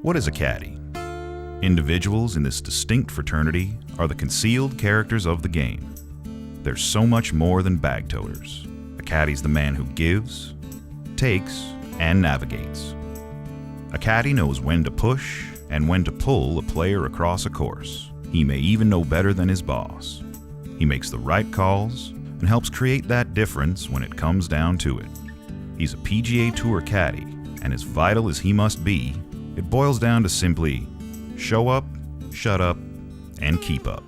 What is a caddy? Individuals in this distinct fraternity are the concealed characters of the game. They're so much more than bag toters. A caddy's the man who gives, takes, and navigates. A caddy knows when to push and when to pull a player across a course. He may even know better than his boss. He makes the right calls and helps create that difference when it comes down to it. He's a PGA Tour caddy, and as vital as he must be, it boils down to simply show up, shut up, and keep up.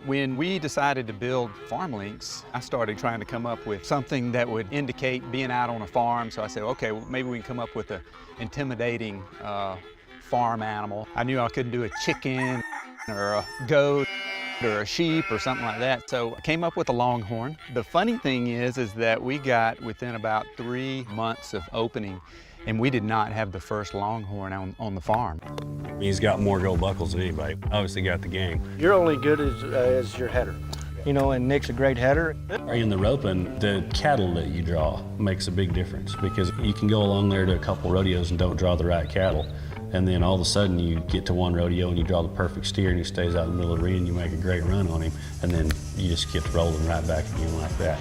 When we decided to build Farm Links, I started trying to come up with something that would indicate being out on a farm. So I said, okay, well, maybe we can come up with an intimidating farm animal. I knew I couldn't do a chicken or a goat or a sheep or something like that. So I came up with a longhorn. The funny thing is that we got within about 3 months of opening, and we did not have the first longhorn on the farm. He's got more gold buckles than anybody. Obviously got the game. You're only good as your header. You know, and Nick's a great header. In the roping, the cattle that you draw makes a big difference because you can go along there to a couple rodeos and don't draw the right cattle. And then all of a sudden you get to one rodeo and you draw the perfect steer and he stays out in the middle of the arena and you make a great run on him. And then you just get rolling right back again like that.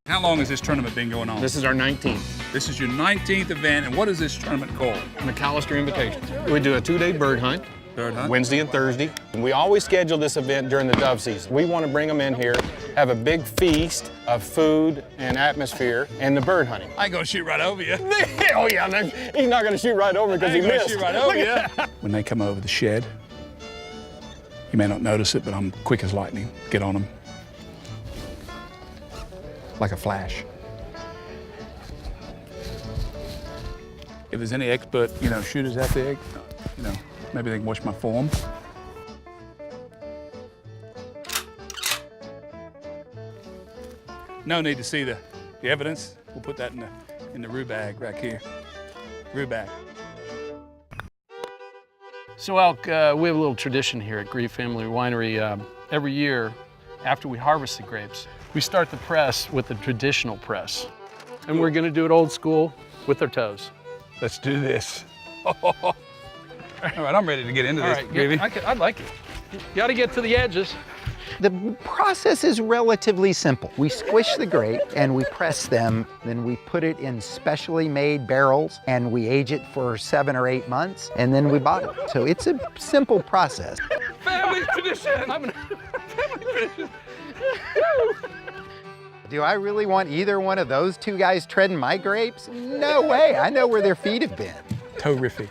How long has this tournament been going on? This is our 19th. This is your 19th event, and what is this tournament called? McAllister Invitation. We do a 2-day bird hunt. Bird hunt? Wednesday and Thursday. And we always schedule this event during the dove season. We want to bring them in here, have a big feast of food and atmosphere, and the bird hunting. I ain't gonna shoot right over you. Oh yeah, he's not going to shoot right over because he missed. Shoot right over you. When they come over the shed, you may not notice it, but I'm quick as lightning. Get on them. Like a flash. If there's any expert, shooters out there, maybe they can watch my form. No need to see the evidence. We'll put that in the rue bag right here. Rue bag. So Elk, we have a little tradition here at Grieve Family Winery. Every year, after we harvest the grapes, we start the press with the traditional press. And we're gonna do it old school with our toes. Let's do this. All right, I'm ready to get into this, Grievey. I'd like it. You gotta get to the edges. The process is relatively simple. We squish the grape and we press them, then we put it in specially made barrels and we age it for 7 or 8 months, and then we bottle it. So it's a simple process. Family tradition! Family tradition! Do I really want either one of those two guys treading my grapes? No way, I know where their feet have been. Terrific.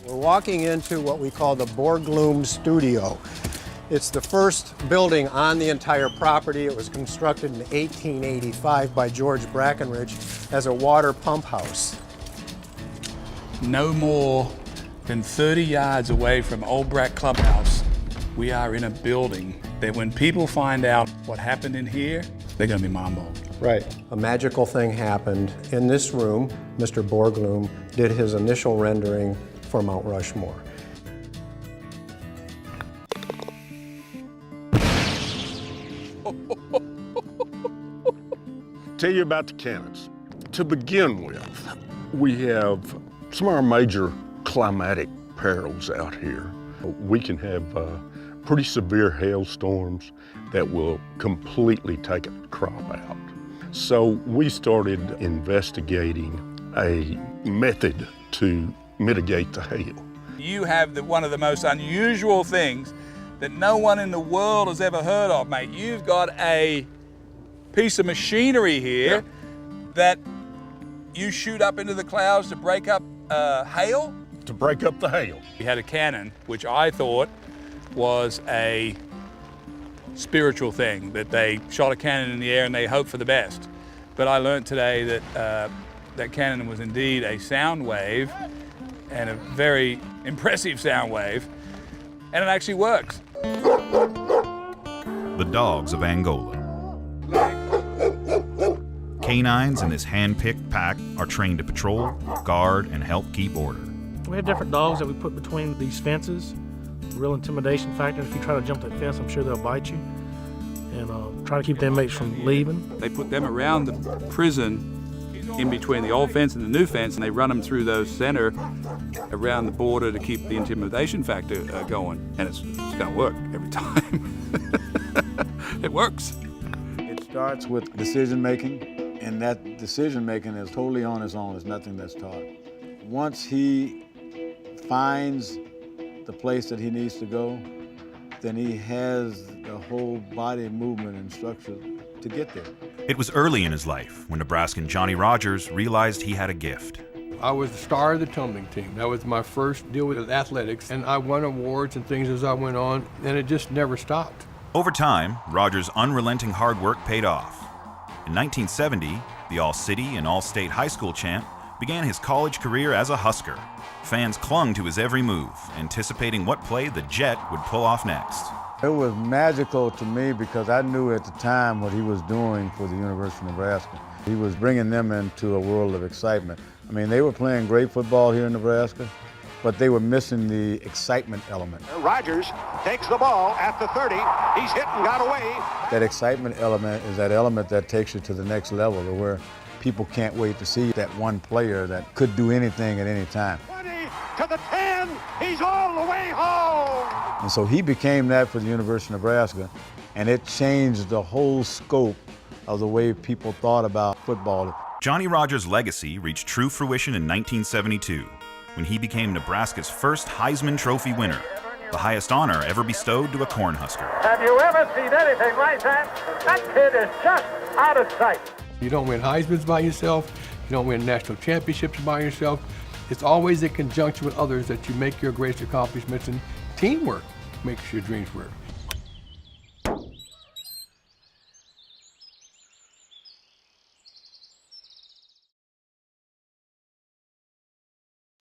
We're walking into what we call the Borglum Studio. It's the first building on the entire property. It was constructed in 1885 by George Brackenridge as a water pump house. No more than 30 yards away from Old Brack Clubhouse, we are in a building that when people find out what happened in here, they're gonna be mind-blown. Right. A magical thing happened. In this room, Mr. Borglum did his initial rendering for Mount Rushmore. Tell you about the cannons. To begin with, we have some of our major climatic perils out here. We can have pretty severe hailstorms that will completely take a crop out. So we started investigating a method to mitigate the hail. You have one of the most unusual things that no one in the world has ever heard of, mate. You've got a piece of machinery here that you shoot up into the clouds to break up hail? To break up the hail. We had a cannon, which I thought was a spiritual thing, that they shot a cannon in the air and they hoped for the best. But I learned today that that cannon was indeed a sound wave, and a very impressive sound wave, and it actually works. The dogs of Angola. Canines in this hand-picked pack are trained to patrol, guard, and help keep order. We have different dogs that we put between these fences. Real intimidation factor. If you try to jump that fence, I'm sure they'll bite you. and try to keep the inmates from leaving. They put them around the prison in between the old fence and the new fence, and they run them through those center around the border to keep the intimidation factor going. And it's going to work every time. It works. It starts with decision making, and that decision making is totally on his own. It's nothing that's taught. Once he finds the place that he needs to go, then he has the whole body movement and structure to get there. It was early in his life when Nebraskan Johnny Rogers realized he had a gift. I was the star of the tumbling team. That was my first deal with athletics, and I won awards and things as I went on, and it just never stopped. Over time, Rogers' unrelenting hard work paid off. In 1970, the All-City and All-State high school champ began his college career as a Husker. Fans clung to his every move, anticipating what play the Jet would pull off next. It was magical to me because I knew at the time what he was doing for the University of Nebraska. He was bringing them into a world of excitement. I mean, they were playing great football here in Nebraska, but they were missing the excitement element. Rogers takes the ball at the 30. He's hit and got away. That excitement element is that element that takes you to the next level, to where people can't wait to see that one player that could do anything at any time. 20 to the 10. He's all the way home. And so he became that for the University of Nebraska, and it changed the whole scope of the way people thought about football. Johnny Rogers' legacy reached true fruition in 1972, when he became Nebraska's first Heisman Trophy winner, the highest honor ever bestowed to a Cornhusker. Have you ever seen anything like that? That kid is just out of sight. You don't win Heisman's by yourself. You don't win national championships by yourself. It's always in conjunction with others that you make your greatest accomplishments, and teamwork makes your dreams work.